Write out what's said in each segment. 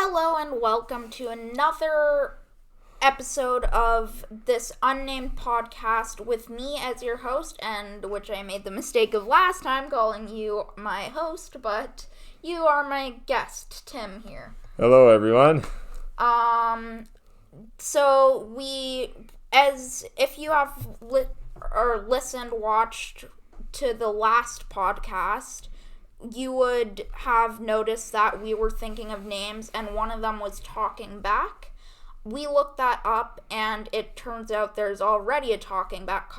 Hello and welcome to another episode of this Unnamed podcast with me as your host, and which I made the mistake of last time calling you my host, but you are my guest, Tim here. Hello, everyone. So if you have watched to the last podcast, you would have noticed that we were thinking of names, and one of them was Talking Back. We looked that up, and it turns out there's already a Talking Back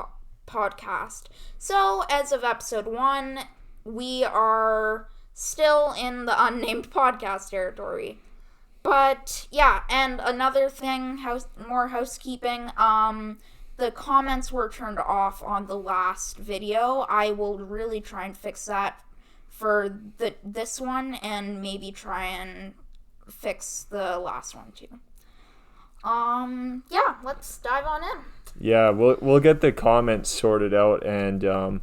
podcast. So, as of episode 1, we are still in the unnamed podcast territory. But, yeah, and another thing, more housekeeping, the comments were turned off on the last video. I will really try and fix that for this one, and maybe try and fix the last one too. Yeah, let's dive on in. Yeah, we'll get the comments sorted out, and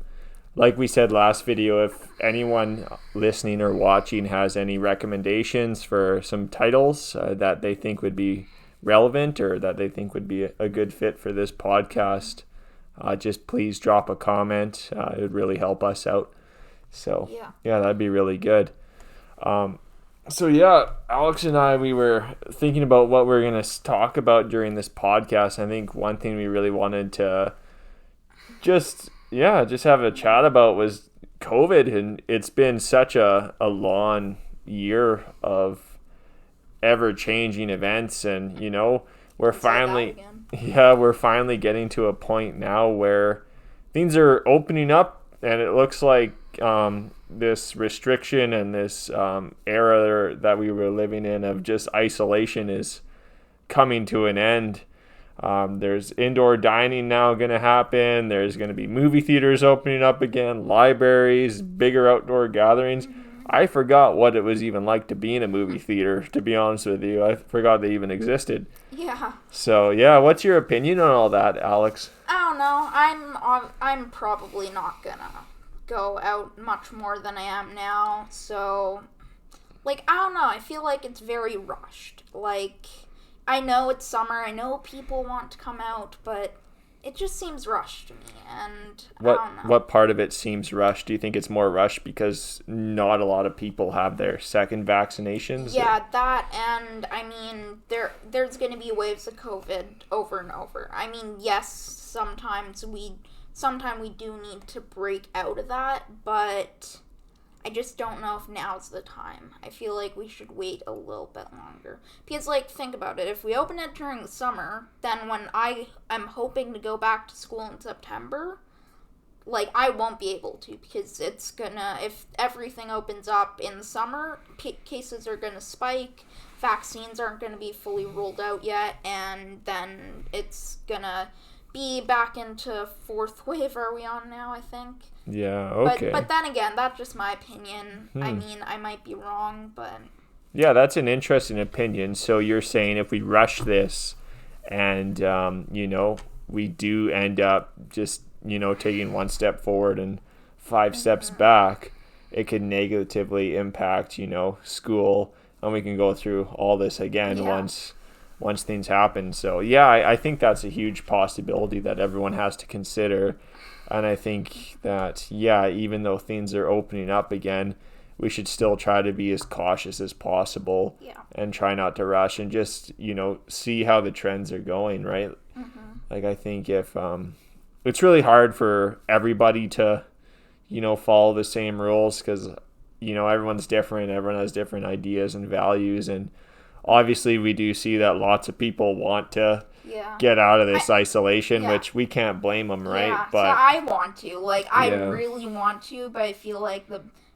like we said last video, if anyone listening or watching has any recommendations for some titles that they think would be relevant or that they think would be a good fit for this podcast, just please drop a comment. It would really help us out. So, yeah, that'd be really good. So, Alex and I, we were thinking about what we're going to talk about during this podcast. I think one thing we really wanted to just have a chat about was COVID. And it's been such a long year of ever-changing events. And, we're finally getting to a point now where things are opening up, and it looks like this restriction and this era that we were living in of just isolation is coming to an end. There's indoor dining now going to happen. There's going to be movie theaters opening up again, libraries, bigger outdoor gatherings. I forgot what it was even like to be in a movie theater, to be honest with you. I forgot they even existed. Yeah. So, what's your opinion on all that, Alex? I don't know. I'm probably not gonna go out much more than I am now, so I don't know, I feel like it's very rushed. I know it's summer, I know people want to come out, but it just seems rushed to me, and I don't know. What part of it seems rushed? Do you think it's more rushed because not a lot of people have their second vaccinations? Yeah, that, and I mean, there's going to be waves of COVID over and over. I mean, yes, sometimes we do need to break out of that, but I just don't know if now's the time. I feel like we should wait a little bit longer. Because, think about it. If we open it during the summer, then when I'm hoping to go back to school in September, I won't be able to, because if everything opens up in the summer, cases are gonna spike, vaccines aren't gonna be fully rolled out yet, and then it's gonna be back into fourth wave. Are we on now, I think? Yeah, okay. But then again, that's just my opinion. I mean, I might be wrong, but... Yeah, that's an interesting opinion. So you're saying if we rush this and, we do end up just, taking one step forward and 5 steps back, it could negatively impact, school, and we can go through all this again once things happen. So, I think that's a huge possibility that everyone has to consider. And I think that, even though things are opening up again, we should still try to be as cautious as possible and try not to rush and just, see how the trends are going, right? Mm-hmm. I think if it's really hard for everybody to, follow the same rules because, everyone's different. Everyone has different ideas and values, and obviously, we do see that lots of people want to get out of this isolation, which we can't blame them, right? Yeah, but so I want to. I really want to, but I feel like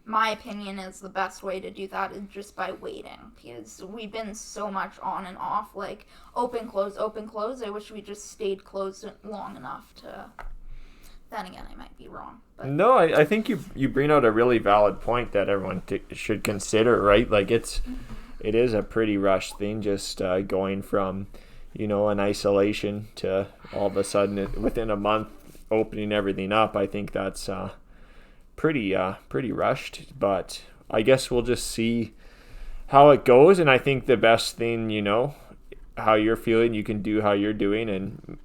my opinion is the best way to do that is just by waiting, because we've been so much on and off, open, close, open, close. I wish we just stayed closed long enough to... Then again, I might be wrong. But... No, I think you bring out a really valid point that everyone should consider, right? It is a pretty rushed thing, just going from, an isolation to all of a sudden within a month opening everything up. I think that's pretty rushed, but I guess we'll just see how it goes. And I think the best thing, how you're feeling, you can do how you're doing, and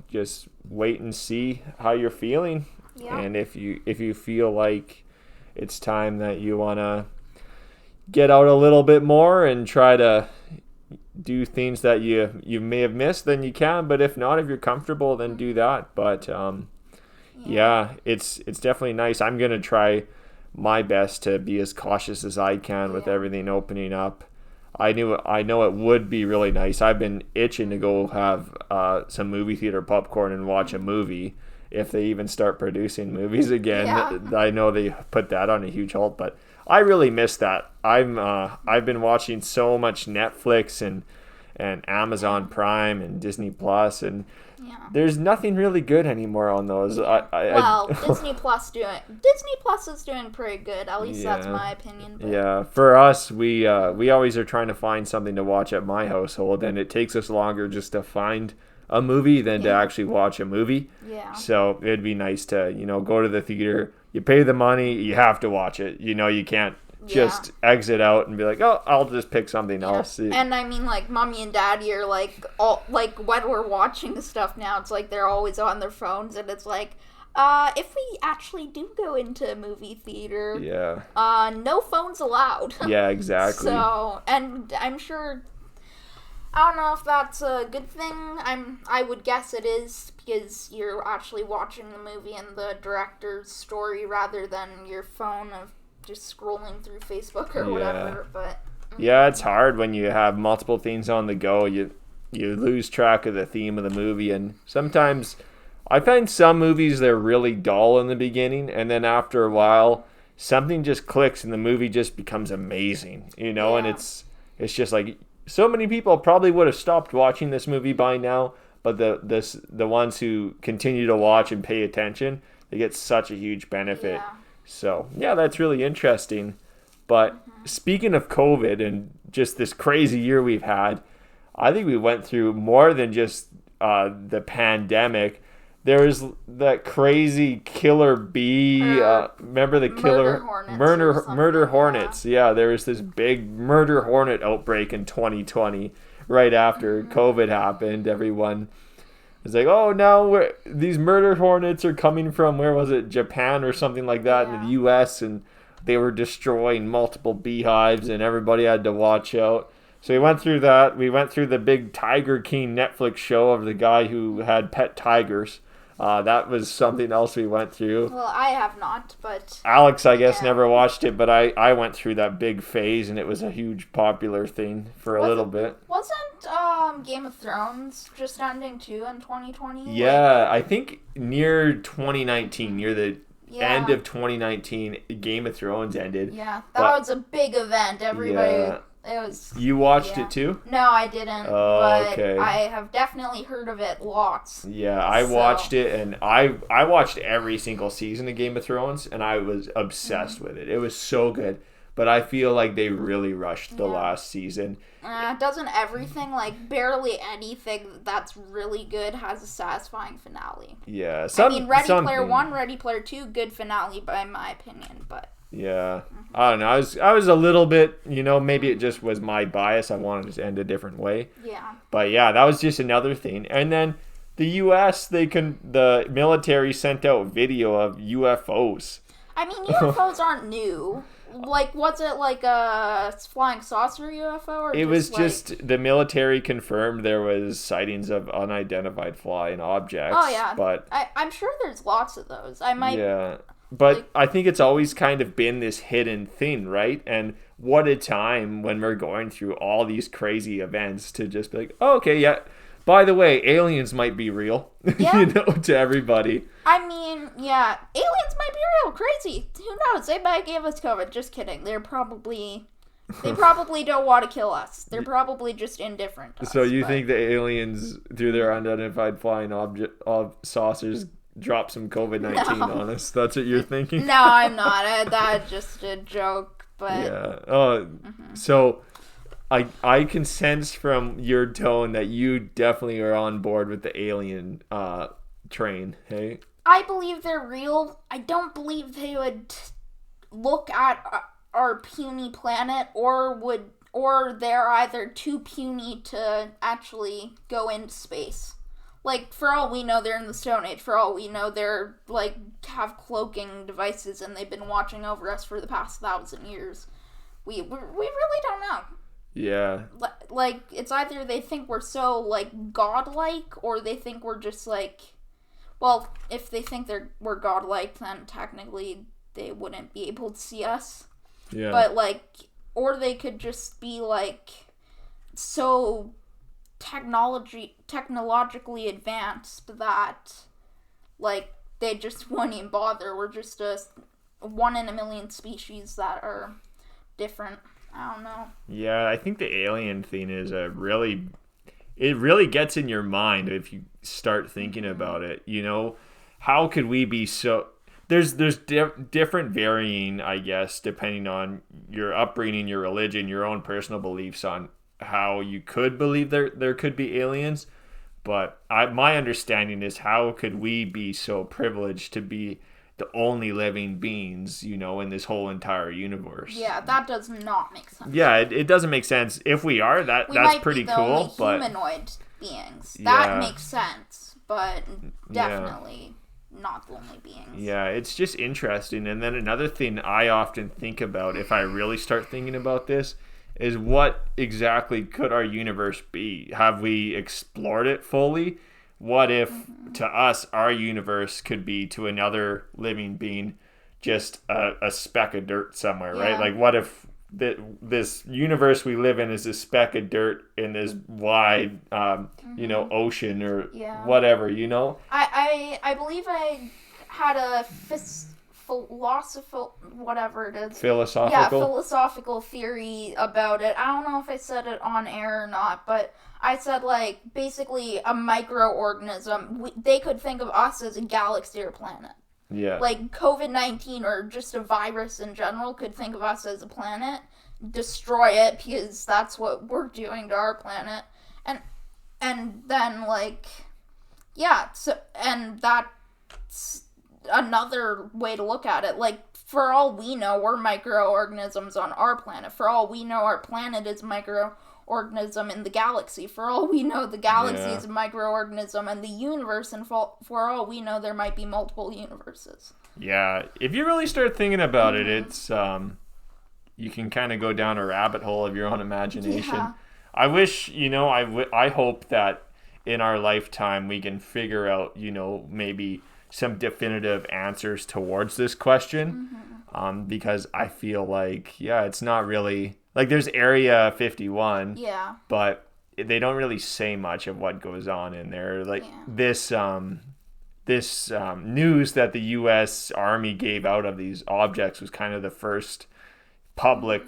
just wait and see how you're feeling. Yeah. And if you feel like it's time that you want to get out a little bit more and try to do things that you may have missed, then you can. But if not, if you're comfortable, then do that. But yeah, it's definitely nice. I'm gonna try my best to be as cautious as I can with everything opening up. I know it would be really nice. I've been itching to go have some movie theater popcorn and watch a movie if they even start producing movies again. Yeah. I know they put that on a huge halt, but I really miss that. I've been watching so much Netflix and Amazon Prime and Disney Plus, and there's nothing really good anymore on those. Disney Plus is doing pretty good. At least that's my opinion. But. Yeah, for us, we always are trying to find something to watch at my household, and it takes us longer just to find a movie than to actually watch a movie. Yeah. So it'd be nice to go to the theater. You pay the money, you have to watch it. You can't just exit out and be like, oh, I'll just pick something else. And I mean, like, mommy and daddy are like, when we're watching stuff now, it's like they're always on their phones, and it's like, if we actually do go into a movie theater, no phones allowed. Yeah, exactly. So, and I'm sure, I don't know if that's a good thing. I would guess it is, because you're actually watching the movie and the director's story rather than your phone of just scrolling through Facebook or whatever. But yeah, it's hard when you have multiple things on the go. You lose track of the theme of the movie, and sometimes I find some movies, they're really dull in the beginning, and then after a while something just clicks and the movie just becomes amazing, and it's just like, so many people probably would have stopped watching this movie by now, but the ones who continue to watch and pay attention, they get such a huge benefit. So yeah, that's really interesting. But speaking of COVID and just this crazy year we've had, I think we went through more than just the pandemic. There was that crazy killer bee. Remember the killer murder hornets? Yeah, there was this big murder hornet outbreak in 2020, right after COVID happened. Everyone was like, "Oh, now these murder hornets are coming from, where was it, Japan or something like that, in the U.S., and they were destroying multiple beehives, and everybody had to watch out." So we went through that. We went through the big Tiger King Netflix show of the guy who had pet tigers. That was something else we went through. Well, I have not, but Alex, I guess, never watched it, but I went through that big phase, and it was a huge popular thing for a little bit. Wasn't Game of Thrones just ending too in 2020? Yeah, I think near 2019, near the end of 2019, Game of Thrones ended. Yeah, that was a big event. Everybody... It was. You watched it too? No, I didn't. But I have definitely heard of it lots. Yeah, I watched it, and I watched every single season of Game of Thrones, and I was obsessed with it. It was so good. But I feel like they really rushed the last season. Doesn't everything, like, barely anything that's really good has a satisfying finale? Yeah. Ready Player 1, Ready Player 2, good finale by my opinion, but... Yeah, I don't know. I was a little bit, maybe it just was my bias. I wanted it to end a different way. Yeah. But yeah, that was just another thing. And then the U.S., the military sent out video of UFOs. I mean, UFOs aren't new. Like, was it like a flying saucer UFO? Or it was just the military confirmed there was sightings of unidentified flying objects. Oh yeah, but I'm sure there's lots of those. Yeah. But I think it's always kind of been this hidden thing, right? And what a time when we're going through all these crazy events to just be like, oh, okay, yeah, by the way, aliens might be real, to everybody. I mean, yeah, aliens might be real, crazy. Who knows? They might give us COVID. Just kidding. They probably don't want to kill us. They're probably just indifferent to us. So you think the aliens, through their unidentified flying saucers, drop some COVID-19 on us? That's what you're thinking? No, I'm not. That's just a joke. But yeah. So I can sense from your tone that you definitely are on board with the alien train. Hey, I believe they're real. I don't believe they would look at our puny planet, or they're either too puny to actually go into space. Like, for all we know, they're in the Stone Age. For all we know, they're, like, have cloaking devices and they've been watching over us for the past 1,000 years. We really don't know. Yeah. Like, it's either they think we're so, like, godlike, or they think we're just, like... Well, if they think we're godlike, then technically they wouldn't be able to see us. Yeah. But, like... Or they could just be, like, so technologically advanced that, like, they just won't even bother. We're just a 1 in a million species that are different. I don't know. Yeah, I think the alien thing is it really gets in your mind if you start thinking about it. You know, how could we be so... There's different varying, I guess, depending on your upbringing, your religion, your own personal beliefs on how you could believe there could be aliens. But my understanding is, how could we be so privileged to be the only living beings, you know, in this whole entire universe? Yeah, that does not make sense. Yeah, it doesn't make sense. If we are, that's pretty cool. Only but humanoid beings. Yeah. That makes sense, but definitely not the only beings. Yeah, it's just interesting. And then another thing I often think about, if I really start thinking about this, is what exactly could our universe be? Have we explored it fully? What if to us our universe could be to another living being just a speck of dirt somewhere, right? Like, what if this universe we live in is a speck of dirt in this wide you know, ocean or whatever, you know? I believe I had a philosophical theory about it. I don't know if I said it on air or not, but I said, like, basically a microorganism. They could think of us as a galaxy or planet. Yeah. Like, COVID-19 or just a virus in general could think of us as a planet, destroy it, because that's what we're doing to our planet. And then, like, yeah, so, and that's another way to look at it. Like, for all we know, we're microorganisms on our planet. For all we know, our planet is a microorganism in the galaxy. For all we know, the galaxy is a microorganism in the universe, and for all we know, there might be multiple universes. Yeah, if you really start thinking about it, it's you can kind of go down a rabbit hole of your own imagination. Yeah. I wish, you know, I hope that in our lifetime we can figure out, you know, maybe some definitive answers towards this question. Because I feel like, it's not really... Like, there's Area 51, but they don't really say much of what goes on in there. Like, this news that the U.S. Army gave out of these objects was kind of the first public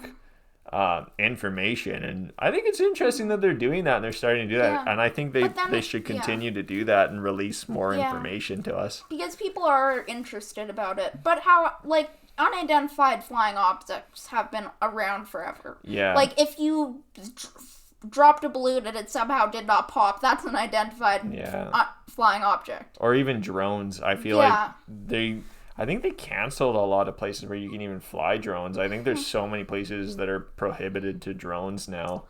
information, and I think it's interesting that they're doing that and they're starting to do that, and I think they should continue to do that and release more information to us, because people are interested about it. But how, like, unidentified flying objects have been around forever. Like, if you dropped a balloon and it somehow did not pop, that's an identified flying object. Or even drones. I feel like I think they canceled a lot of places where you can even fly drones. I think there's so many places that are prohibited to drones now.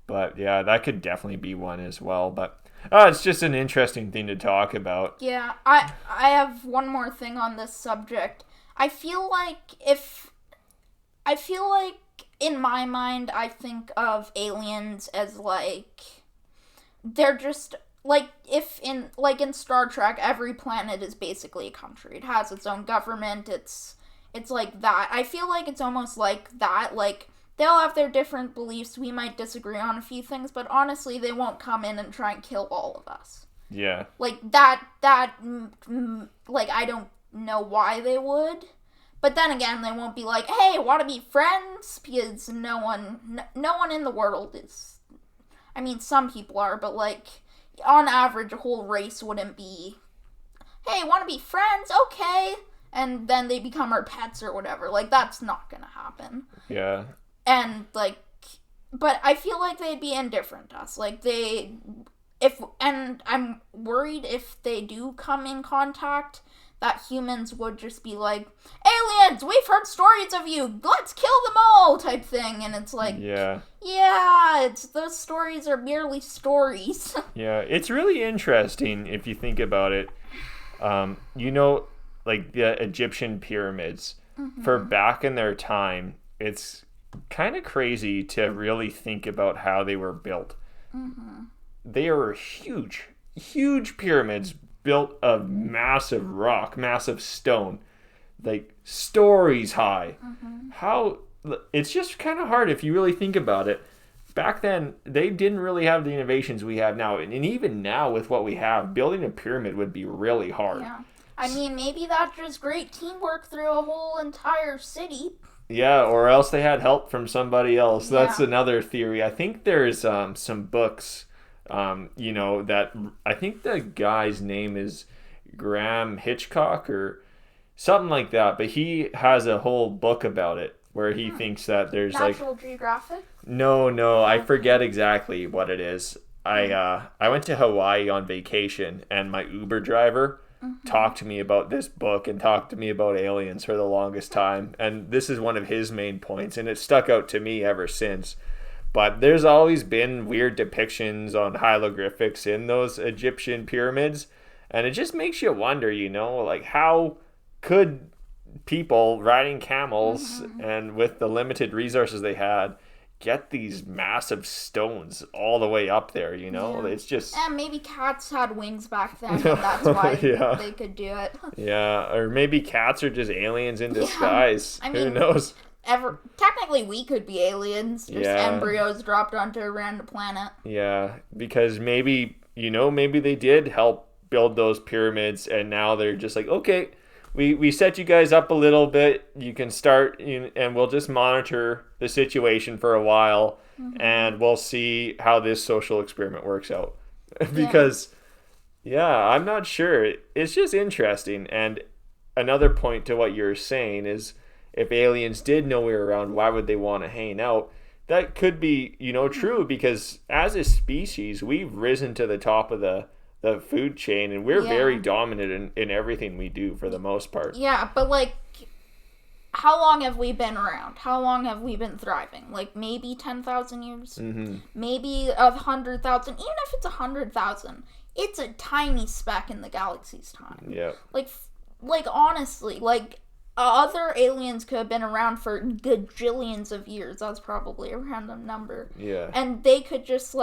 But yeah, that could definitely be one as well. But it's just an interesting thing to talk about. Yeah, I have one more thing on this subject. I feel like in my mind, I think of aliens as, like, they're just... Like, in Star Trek, every planet is basically a country. It has its own government. It's like that. I feel like it's almost like that. Like, they'll have their different beliefs. We might disagree on a few things, but honestly, they won't come in and try and kill all of us. Yeah. Like, like, I don't know why they would. But then again, they won't be like, hey, want to be friends? Because no one in the world is... I mean, some people are, but, like... On average, a whole race wouldn't be, hey, want to be friends? Okay. And then they become our pets or whatever. Like, that's not gonna happen. Yeah. And, like, but I feel like they'd be indifferent to us. Like, and I'm worried if they do come in contact, that humans would just be like, aliens, we've heard stories of you, let's kill them all, type thing. And it's like, those stories are merely stories. Yeah, it's really interesting if you think about it. Like the Egyptian pyramids, for back in their time, it's kind of crazy to really think about how they were built. They were huge pyramids built of massive rock, massive stone, like stories high. How it's just kind of hard if you really think about it. Back then, they didn't really have the innovations we have now, and even now with what we have, building a pyramid would be really hard. Yeah. I mean, maybe that's just great teamwork through a whole entire city. Yeah, or else they had help from somebody else. That's another theory. I think there's some books, that I think the guy's name is Graham Hitchcock or something like that. But he has a whole book about it where he thinks that there's Natural Geographic? No, I forget exactly what it is. I went to Hawaii on vacation, and my Uber driver talked to me about this book and talked to me about aliens for the longest time. And this is one of his main points, and it stuck out to me ever since. But there's always been weird depictions on hieroglyphics in those Egyptian pyramids. And it just makes you wonder, like how could people riding camels and with the limited resources they had get these massive stones all the way up there, It's just... And maybe cats had wings back then, and that's why they could do it. Yeah, or maybe cats are just aliens in disguise. I mean, who knows? Technically, we could be aliens, just embryos dropped onto a random planet. Yeah, because maybe they did help build those pyramids, and now they're just like, okay, we set you guys up a little bit. You can start, and we'll just monitor the situation for a while, and we'll see how this social experiment works out. Because, I'm not sure. It's just interesting. And another point to what you're saying is, if aliens did know we were around, why would they want to hang out? That could be, true, because as a species, we've risen to the top of the food chain, and we're very dominant in everything we do for the most part. Yeah, but how long have we been around? How long have we been thriving? Maybe 10,000 years? Maybe 100,000? Even if it's 100,000, it's a tiny speck in the galaxy's time. Yeah. Honestly, other aliens could have been around for gajillions of years. That's probably a random number. Yeah. And they could just,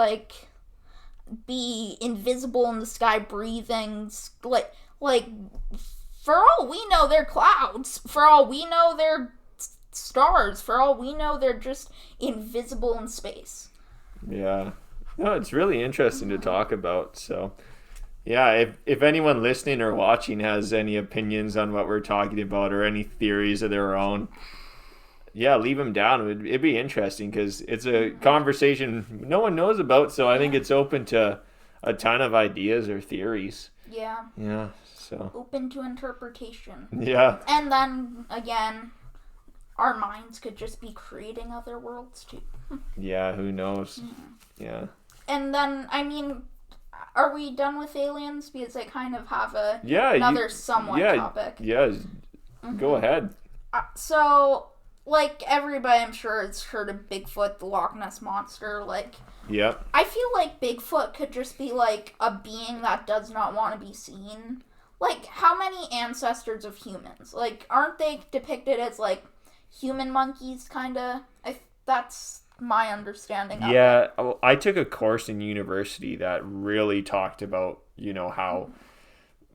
be invisible in the sky, breathing, for all we know, they're clouds. For all we know, they're stars. For all we know, they're just invisible in space. Yeah. No, it's really interesting to talk about. So, if anyone listening or watching has any opinions on what we're talking about or any theories of their own, leave them down. It'd be interesting because it's a conversation no one knows about. So I think it's open to a ton of ideas or theories. Yeah. Yeah. So open to interpretation. Yeah. And then again, our minds could just be creating other worlds too. Yeah. Who knows? Yeah. And then, are we done with aliens? Because I kind of have another topic. Yeah. Go ahead. So, everybody, I'm sure, has heard of Bigfoot, the Loch Ness Monster. Yep. I feel like Bigfoot could just be, a being that does not want to be seen. How many ancestors of humans? Aren't they depicted as, human monkeys, kind of? That's my understanding of it. Yeah, I took a course in university that really talked about, how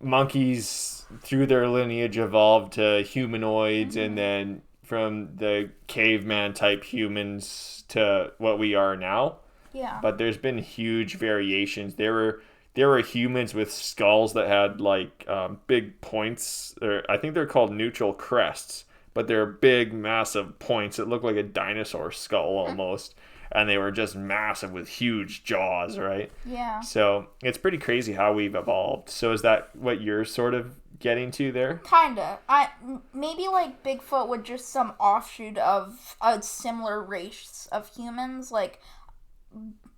monkeys, through their lineage, evolved to humanoids, and then from the caveman type humans to what we are now. Yeah. But there's been huge variations. There were humans with skulls that had big points, or I think they're called neutral crests, but they're big, massive points that look like a dinosaur skull almost. And they were just massive with huge jaws, right? Yeah. So it's pretty crazy how we've evolved. So is that what you're sort of getting to there? Kinda. Maybe Bigfoot would just some offshoot of a similar race of humans.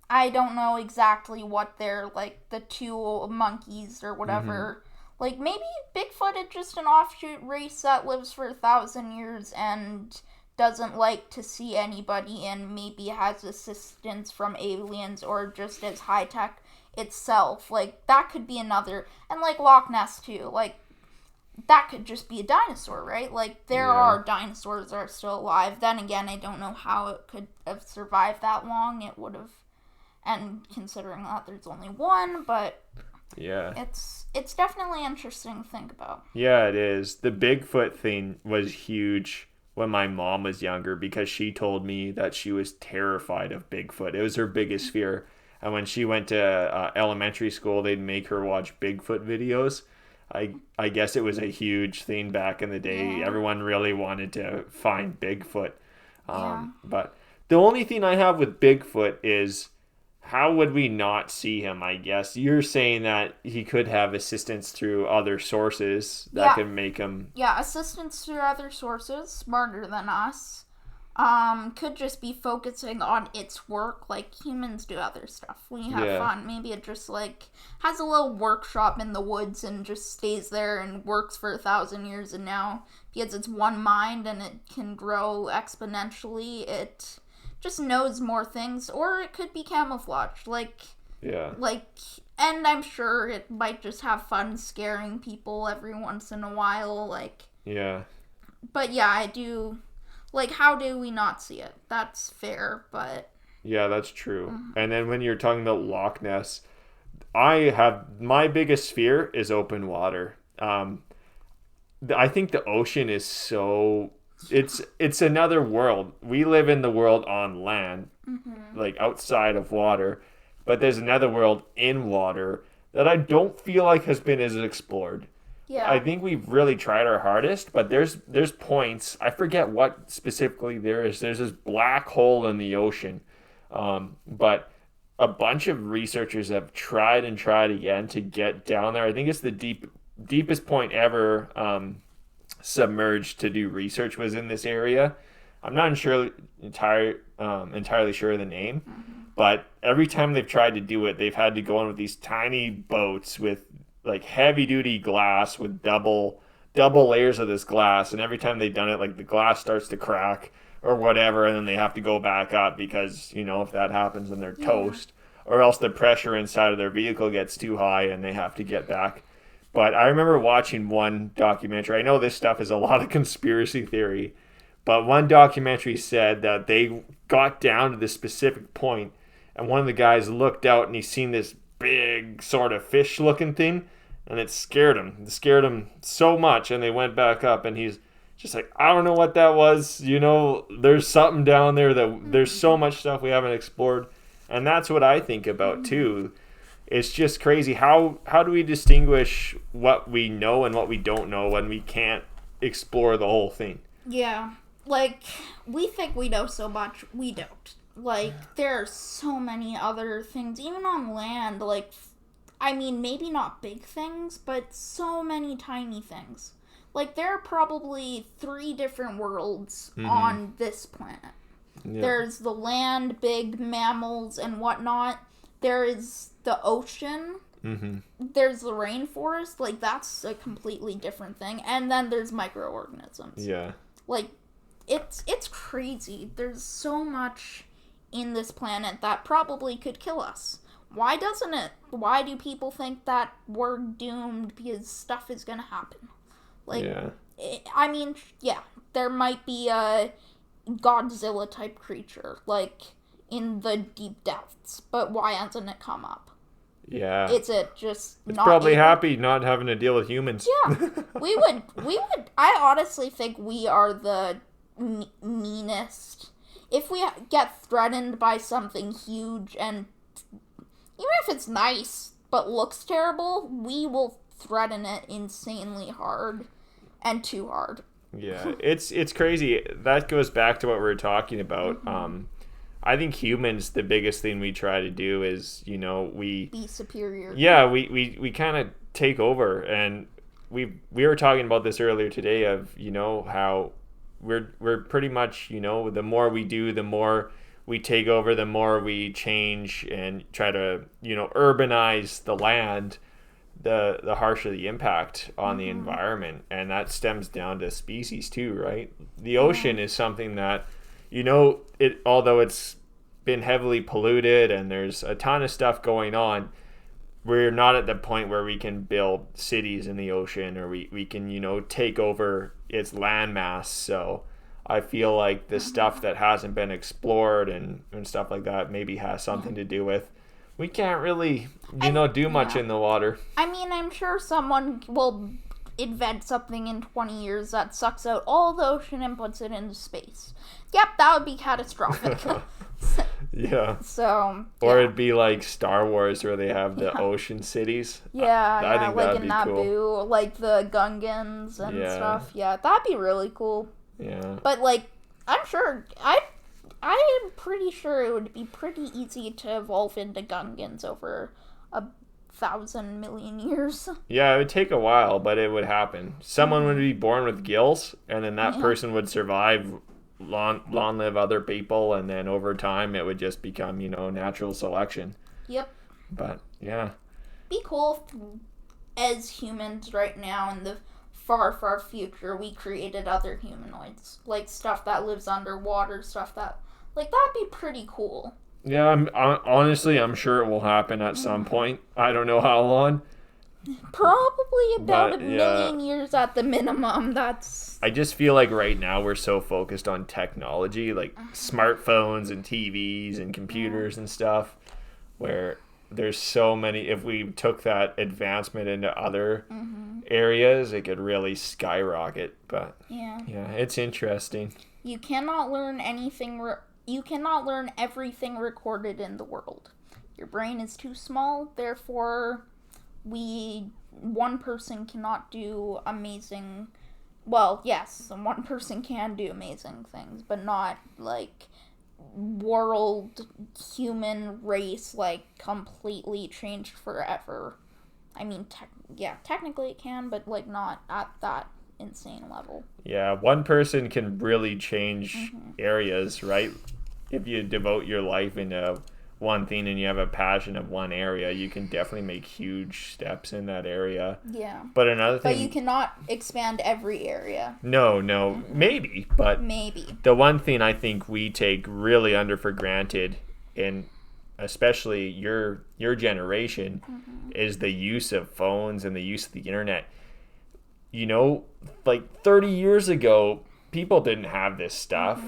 I don't know exactly what they're the two monkeys or whatever Like, maybe Bigfoot is just an offshoot race that lives for 1,000 years and doesn't like to see anybody and maybe has assistance from aliens or just as high tech itself. Like, that could be another. And, like, Loch Ness, too. Like, that could just be a dinosaur, right? Like, there are dinosaurs that are still alive. Then again, I don't know how it could have survived that long. It would have. And considering that there's only one, but yeah, it's definitely interesting to think about. Yeah, it is. The Bigfoot thing was huge when my mom was younger because she told me that she was terrified of Bigfoot. It was her biggest fear. And when she went to elementary school, they'd make her watch Bigfoot videos. I guess it was a huge thing back in the day. Everyone really wanted to find Bigfoot. But the only thing I have with Bigfoot is, how would we not see him, I guess? You're saying that he could have assistance through other sources that could make him... Yeah, assistance through other sources, smarter than us. Could just be focusing on its work, like humans do other stuff. We have fun. Maybe it just, like, has a little workshop in the woods and just stays there and works for 1,000 years, and now, because it's one mind and it can grow exponentially, it just knows more things. Or it could be camouflaged, and I'm sure it might just have fun scaring people every once in a while, but yeah, I do, like, how do we not see it? That's fair, but yeah, that's true. And then when you're talking about Loch Ness, my biggest fear is open water. I think the ocean is so... It's another world. We live in the world on land, like outside of water, but there's another world in water that I don't feel like has been as explored. Yeah. I think we've really tried our hardest, but there's points. I forget what specifically there is. There's this black hole in the ocean, but a bunch of researchers have tried and tried again to get down there. I think it's the deepest point ever submerged to do research was in this area. I'm not entirely sure of the name, but every time they've tried to do it, they've had to go in with these tiny boats with like heavy duty glass with double layers of this glass, and every time they've done it, like the glass starts to crack or whatever, and then they have to go back up because, you know, if that happens then they're toast, or else the pressure inside of their vehicle gets too high and they have to get back. But I remember watching one documentary. I know this stuff is a lot of conspiracy theory, but one documentary said that they got down to this specific point, and one of the guys looked out and he seen this big sort of fish looking thing, and it scared him. It scared him so much, and they went back up, and he's just like, I don't know what that was. You know, there's something down there that there's so much stuff we haven't explored. And that's what I think about too. It's just crazy. How do we distinguish what we know and what we don't know when we can't explore the whole thing? Yeah. Like, we think we know so much. We don't. Like, there are so many other things, even on land, like, I mean, maybe not big things, but so many tiny things. Like, there are probably 3 different worlds on this planet. Yeah. There's the land, big mammals and whatnot. There is the ocean. There's the rainforest. Like, that's a completely different thing. And then there's microorganisms. Yeah. Like, it's crazy. There's so much in this planet that probably could kill us. Why doesn't it? Why do people think that we're doomed because stuff is gonna happen? Like, I mean, yeah, there might be a Godzilla type creature, like, in the deep depths, but why hasn't it come up? Yeah. It's just it's not probably happy not having to deal with humans. Yeah. we would, I honestly think we are the meanest. If we get threatened by something huge, and even if it's nice but looks terrible, we will threaten it insanely hard and too hard. Yeah, it's crazy. That goes back to what we were talking about. I think humans, the biggest thing we try to do is, you know, we be superior. Yeah, we kind of take over, and we were talking about this earlier today of, you know, how we're pretty much, you know, the more we do, the more we take over, the more we change and try to, you know, urbanize the land. the harsher the impact on the environment, and that stems down to species too, right? The ocean is something that, although it's been heavily polluted and there's a ton of stuff going on, we're not at the point where we can build cities in the ocean, or we can take over its landmass. So I feel like the stuff that hasn't been explored and stuff like that maybe has something to do with, we can't really do much in the water. I mean, I'm sure someone will invent something in 20 years that sucks out all the ocean and puts it into space. Yep, that would be catastrophic. Yeah. So. Or it'd be like Star Wars, where they have the ocean cities. I think like that'd in be Naboo, cool. like the Gungans and stuff. Yeah, that'd be really cool. Yeah. But like, I'm sure I am pretty sure it would be pretty easy to evolve into Gungans over 1,000 million years. Yeah, it would take a while, but it would happen. Someone would be born with gills, and then that person would survive, long live other people, and then over time it would just become, natural selection. Yep. But, yeah. Be cool if, as humans right now in the far, far future, we created other humanoids. Like stuff that lives underwater, stuff that... Like, that'd be pretty cool. Yeah, honestly, I'm sure it will happen at some point. I don't know how long. Probably about a million years at the minimum. I just feel like right now we're so focused on technology, like smartphones and TVs and computers and stuff, where there's so many. If we took that advancement into other areas, it could really skyrocket. But yeah, it's interesting. You cannot learn anything. You cannot learn everything recorded in the world. Your brain is too small, therefore one person cannot do amazing... Well, yes, one person can do amazing things, but not, like, world, human race, like, completely changed forever. I mean, technically it can, but, like, not at that insane level. Yeah, one person can really change areas, right? If you devote your life into one thing and you have a passion of one area, you can definitely make huge steps in that area. Yeah. But another thing... But you cannot expand every area. No, maybe, but... Maybe. The one thing I think we take really under for granted, and especially your generation, is the use of phones and the use of the internet. Like 30 years ago, people didn't have this stuff.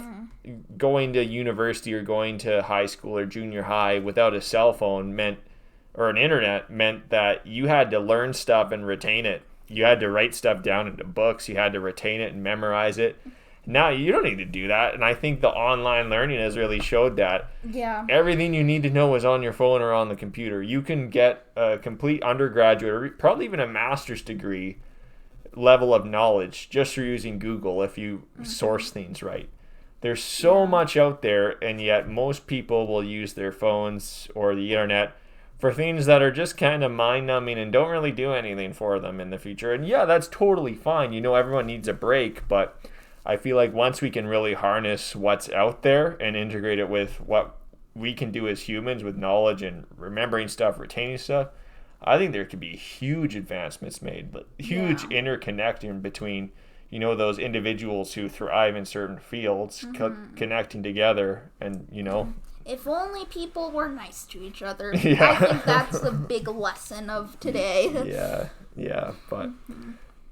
Going to university or going to high school or junior high without a cell phone or an internet meant that you had to learn stuff and retain it. You had to write stuff down into books. You had to retain it and memorize it. Now you don't need to do that. And I think the online learning has really showed that. Yeah. Everything you need to know is on your phone or on the computer. You can get a complete undergraduate or probably even a master's degree level of knowledge just for using Google if you source things right. There's so much out there, and yet most people will use their phones or the internet for things that are just kind of mind-numbing and don't really do anything for them in the future. And yeah, that's totally fine. Everyone needs a break, but I feel like once we can really harness what's out there and integrate it with what we can do as humans with knowledge and remembering stuff, retaining stuff, I think there could be huge advancements made, huge interconnecting between, those individuals who thrive in certain fields, connecting together and, If only people were nice to each other. I think that's the big lesson of today. But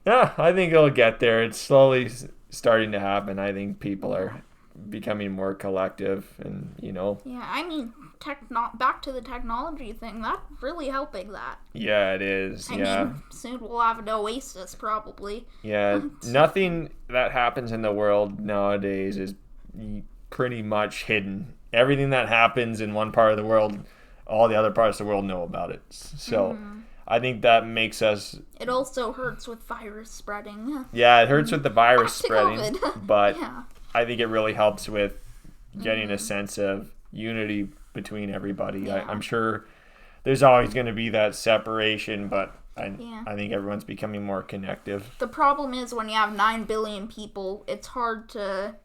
I think it'll get there. It's slowly starting to happen. I think people are becoming more collective and, Yeah, I mean, back to the technology thing, that's really helping that. Yeah, it is. I mean, soon we'll have an oasis, probably. Yeah, nothing that happens in the world nowadays is pretty much hidden. Everything that happens in one part of the world, all the other parts of the world know about it. So I think that makes us... It also hurts with virus spreading. Yeah, it hurts with the virus spreading, but I think it really helps with getting a sense of unity between everybody. Yeah. I'm sure there's always going to be that separation, but I think everyone's becoming more connective. The problem is when you have 9 billion people, it's hard to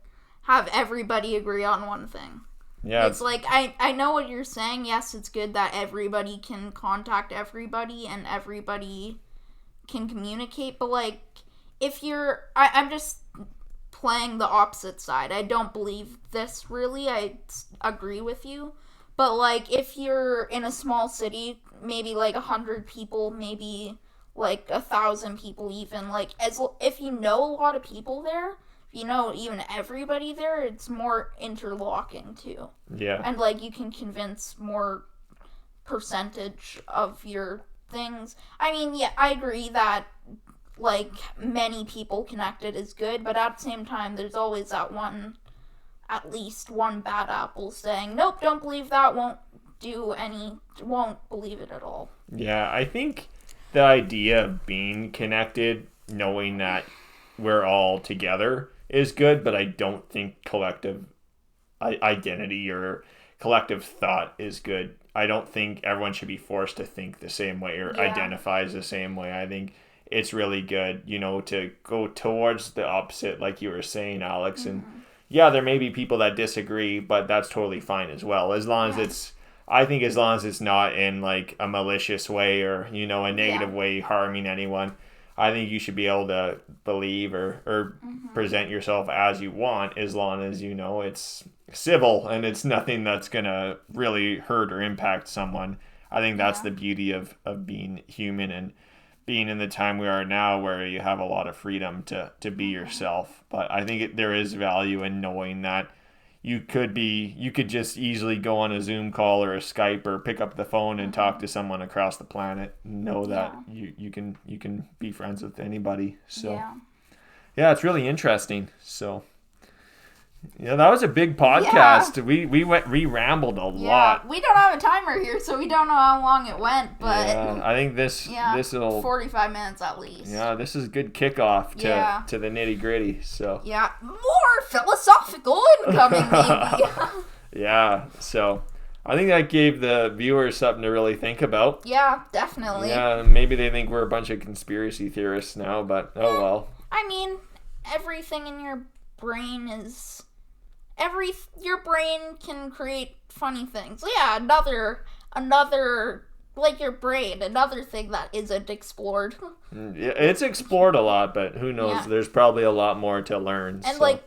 have everybody agree on one thing. Yeah. It's like, I know what you're saying. Yes, it's good that everybody can contact everybody and everybody can communicate, but like, if I'm just playing the opposite side. I don't believe this really. I agree with you. But like, if you're in a small city, maybe like 100 people, maybe like 1,000 people even, like, if you know a lot of people there, you know even everybody there, it's more interlocking too. Yeah. And like, you can convince more percentage of your things. I mean, yeah, I agree that like many people connected is good, but at the same time, there's always that one, at least one bad apple saying, nope, don't believe that, won't believe it at all. Yeah, I think the idea of being connected, knowing that we're all together, is good, but I don't think collective identity or collective thought is good. I don't think everyone should be forced to think the same way or identify as the same way. I think it's really good, to go towards the opposite, like you were saying, Alex. And yeah, there may be people that disagree, but that's totally fine as well. As long as as long as it's not in like a malicious way or, a negative way harming anyone, I think you should be able to believe or present yourself as you want, as long as, it's civil and it's nothing that's going to really hurt or impact someone. I think that's the beauty of being human and being in the time we are now, where you have a lot of freedom to be yourself. But I think there is value in knowing that you could just easily go on a Zoom call or a Skype or pick up the phone and talk to someone across the planet and know that you can be friends with anybody. So yeah, it's really interesting. So that was a big podcast. We rambled a lot. We don't have a timer here, so we don't know how long it went, but I think this will 45 minutes at least. Yeah, this is a good kickoff to the nitty-gritty. So more philosophical incoming, maybe. Yeah, so I think that gave the viewers something to really think about. Yeah, definitely. Yeah, maybe they think we're a bunch of conspiracy theorists now, but oh well. I mean, everything in your brain is... your brain can create funny things. Yeah, another like your brain, another thing that isn't explored. Yeah, it's explored a lot, but who knows? Yeah. There's probably a lot more to learn. And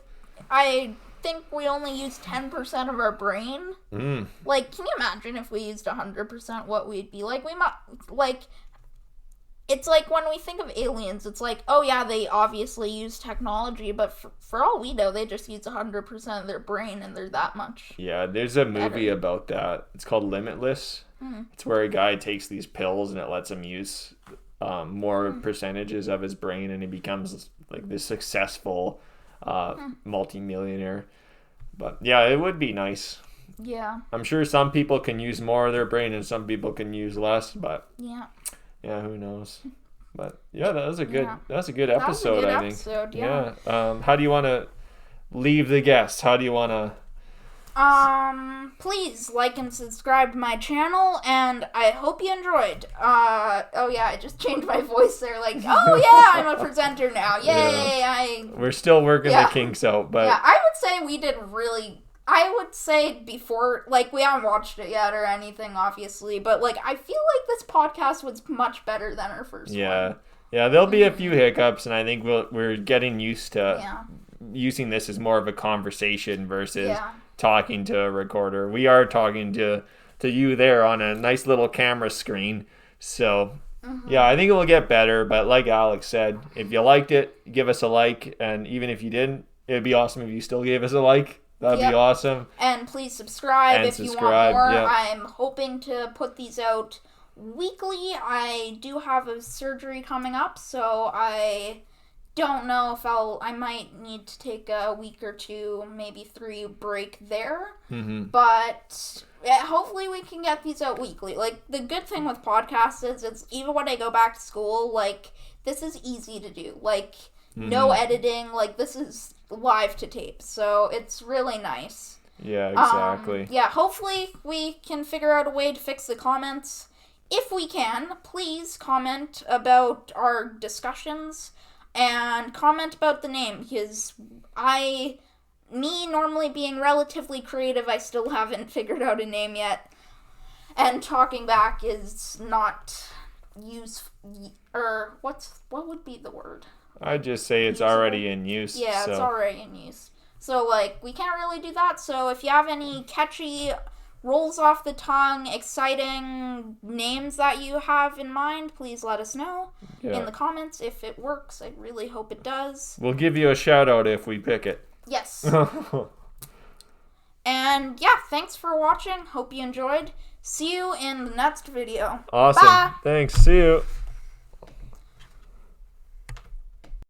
I think we only use 10% of our brain. Like, can you imagine if we used 100%, what we'd be like? We might, it's like when we think of aliens, it's like, oh yeah, they obviously use technology, but for all we know, they just use 100% of their brain and they're that much. Yeah, there's a movie about that. It's called Limitless. It's where a guy takes these pills and it lets him use more percentages of his brain, and he becomes like this successful multimillionaire. But yeah, it would be nice. Yeah. I'm sure some people can use more of their brain and some people can use less, but yeah, who knows? But yeah, that was a good episode, I think. Yeah. How do you want to leave the guests? How do you want to... Please like and subscribe to my channel, and I hope you enjoyed. Oh yeah, I just changed my voice there, like, oh yeah, I'm a presenter now. Yay, We're still working the kinks out, but... Yeah, I would say we did really... I would say before, like, we haven't watched it yet or anything, obviously, but, like, I feel like this podcast was much better than our first one. Yeah, there'll be a few hiccups, and I think we're getting used to using this as more of a conversation versus talking to a recorder. We are talking to you there on a nice little camera screen, so... Yeah, I think it will get better, but like Alex said, if you liked it, give us a like, and even if you didn't, it'd be awesome if you still gave us a like. That'd be awesome. And please subscribe if you want more. I'm hoping to put these out weekly. I do have a surgery coming up, so I don't know if I might need to take a week or two, maybe 3 break there. But hopefully we can get these out weekly. Like, the good thing with podcasts is it's even when I go back to school, like, this is easy to do. Like, no editing. Like, this is live to tape, so it's really nice. Yeah, exactly. Hopefully we can figure out a way to fix the comments. If we can, please comment about our discussions and comment about the name, because I me normally being relatively creative, I still haven't figured out a name yet. And talking back is not what would be the word? I'd just say it's Usable? Already in use. Yeah, so. It's already in use. So, like, we can't really do that. So, if you have any catchy, rolls off the tongue, exciting names that you have in mind, please let us know in the comments if it works. I really hope it does. We'll give you a shout out if we pick it. Yes. And yeah, thanks for watching. Hope you enjoyed. See you in the next video. Awesome. Bye. Thanks. See you.